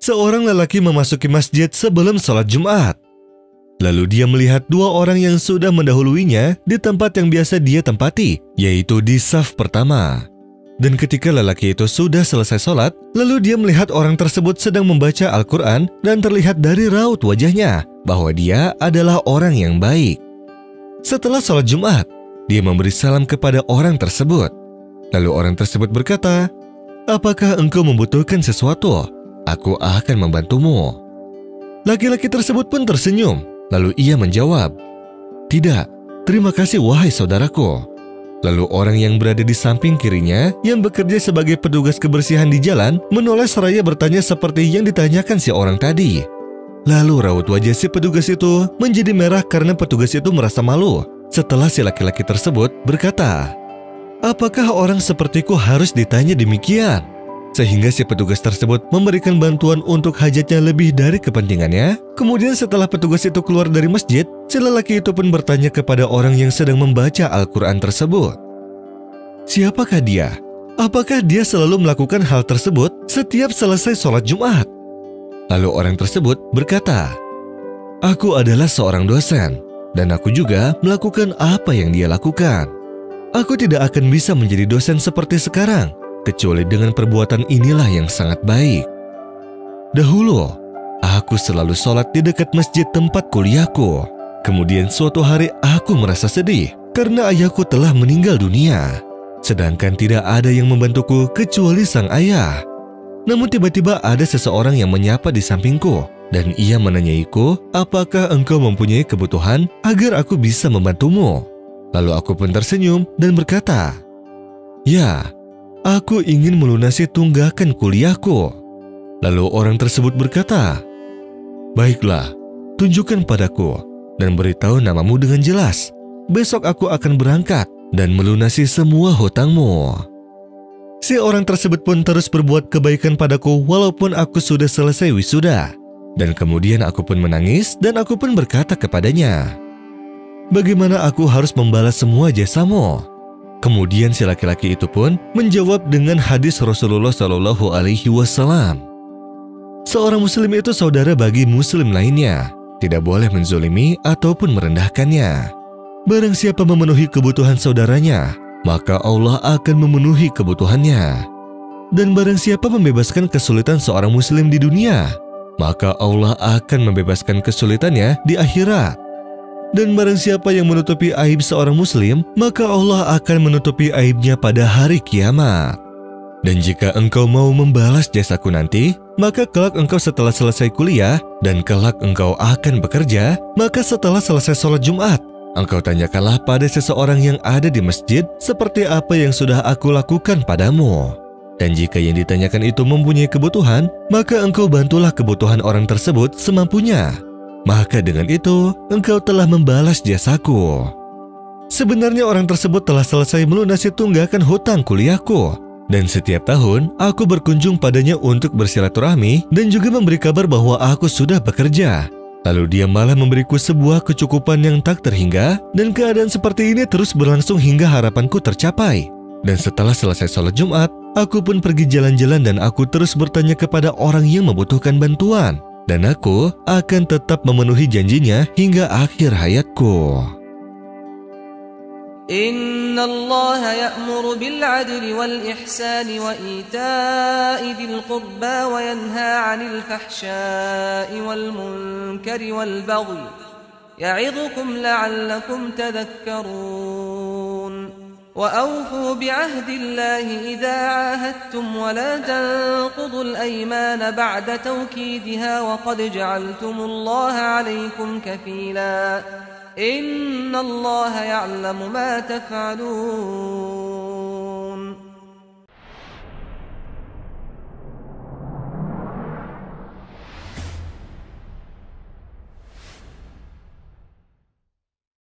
seorang lelaki memasuki masjid sebelum sholat Jumat. Lalu dia melihat dua orang yang sudah mendahuluinya di tempat yang biasa dia tempati, yaitu di saf pertama. Dan ketika lelaki itu sudah selesai sholat, lalu dia melihat orang tersebut sedang membaca Al-Quran dan terlihat dari raut wajahnya bahwa dia adalah orang yang baik. Setelah sholat Jumat, dia memberi salam kepada orang tersebut. Lalu orang tersebut berkata, "Apakah engkau membutuhkan sesuatu? Aku akan membantumu." Laki-laki tersebut pun tersenyum. Lalu ia menjawab, "Tidak, terima kasih wahai saudaraku." Lalu orang yang berada di samping kirinya yang bekerja sebagai petugas kebersihan di jalan menoleh seraya bertanya seperti yang ditanyakan si orang tadi. Lalu raut wajah si petugas itu menjadi merah karena petugas itu merasa malu setelah si laki-laki tersebut berkata, "Apakah orang sepertiku harus ditanya demikian?" Sehingga si petugas tersebut memberikan bantuan untuk hajatnya lebih dari kepentingannya. Kemudian setelah petugas itu keluar dari masjid, si lelaki itu pun bertanya kepada orang yang sedang membaca Al-Quran tersebut, "Siapakah dia? Apakah dia selalu melakukan hal tersebut setiap selesai sholat Jumat?" Lalu orang tersebut berkata, "Aku adalah seorang dosen, dan aku juga melakukan apa yang dia lakukan. Aku tidak akan bisa menjadi dosen seperti sekarang, kecuali dengan perbuatan inilah yang sangat baik. Dahulu, aku selalu sholat di dekat masjid tempat kuliahku. Kemudian suatu hari aku merasa sedih karena ayahku telah meninggal dunia. Sedangkan tidak ada yang membantuku kecuali sang ayah. Namun tiba-tiba ada seseorang yang menyapa di sampingku dan ia menanyaiku, apakah engkau mempunyai kebutuhan agar aku bisa membantumu? Lalu aku pun tersenyum dan berkata, "Ya, aku ingin melunasi tunggakan kuliahku." Lalu orang tersebut berkata, "Baiklah, tunjukkan padaku dan beritahu namamu dengan jelas. Besok aku akan berangkat dan melunasi semua hutangmu." Si orang tersebut pun terus berbuat kebaikan padaku walaupun aku sudah selesai wisuda. Dan kemudian aku pun menangis dan aku pun berkata kepadanya, "Bagaimana aku harus membalas semua jasamu?" Kemudian si laki-laki itu pun menjawab dengan hadis Rasulullah Shallallahu Alaihi Wasallam. Seorang muslim itu saudara bagi muslim lainnya, tidak boleh menzolimi ataupun merendahkannya. Barang siapa memenuhi kebutuhan saudaranya, maka Allah akan memenuhi kebutuhannya. Dan barang siapa membebaskan kesulitan seorang muslim di dunia, maka Allah akan membebaskan kesulitannya di akhirat. Dan barang siapa yang menutupi aib seorang muslim, maka Allah akan menutupi aibnya pada hari kiamat. Dan jika engkau mau membalas jasaku nanti, maka kelak engkau setelah selesai kuliah, dan kelak engkau akan bekerja, maka setelah selesai sholat Jumat, engkau tanyakanlah pada seseorang yang ada di masjid seperti apa yang sudah aku lakukan padamu. Dan jika yang ditanyakan itu mempunyai kebutuhan, maka engkau bantulah kebutuhan orang tersebut semampunya. Maka dengan itu, engkau telah membalas jasaku. Sebenarnya orang tersebut telah selesai melunasi tunggakan hutang kuliahku. Dan setiap tahun, aku berkunjung padanya untuk bersilaturahmi dan juga memberi kabar bahwa aku sudah bekerja. Lalu dia malah memberiku sebuah kecukupan yang tak terhingga, dan keadaan seperti ini terus berlangsung hingga harapanku tercapai. Dan setelah selesai sholat Jumat, aku pun pergi jalan-jalan dan aku terus bertanya kepada orang yang membutuhkan bantuan. Dan aku akan tetap memenuhi janjinya hingga akhir hayatku. Inna Allah ya'muru bil 'adli wal ihsani wa ita'i dzil qurba wa yanha 'anil fahsya'i wal munkari wal baghi ya'idhukum la'allakum tadhakkarun. Wa awfu bi'ahdillahi idza 'ahadtum wa la tanqudul aymana ba'da tawkidiha wa qad ja'altumullaha 'alaykum kafila. Inna Allah ya'lamu ma taf'alun.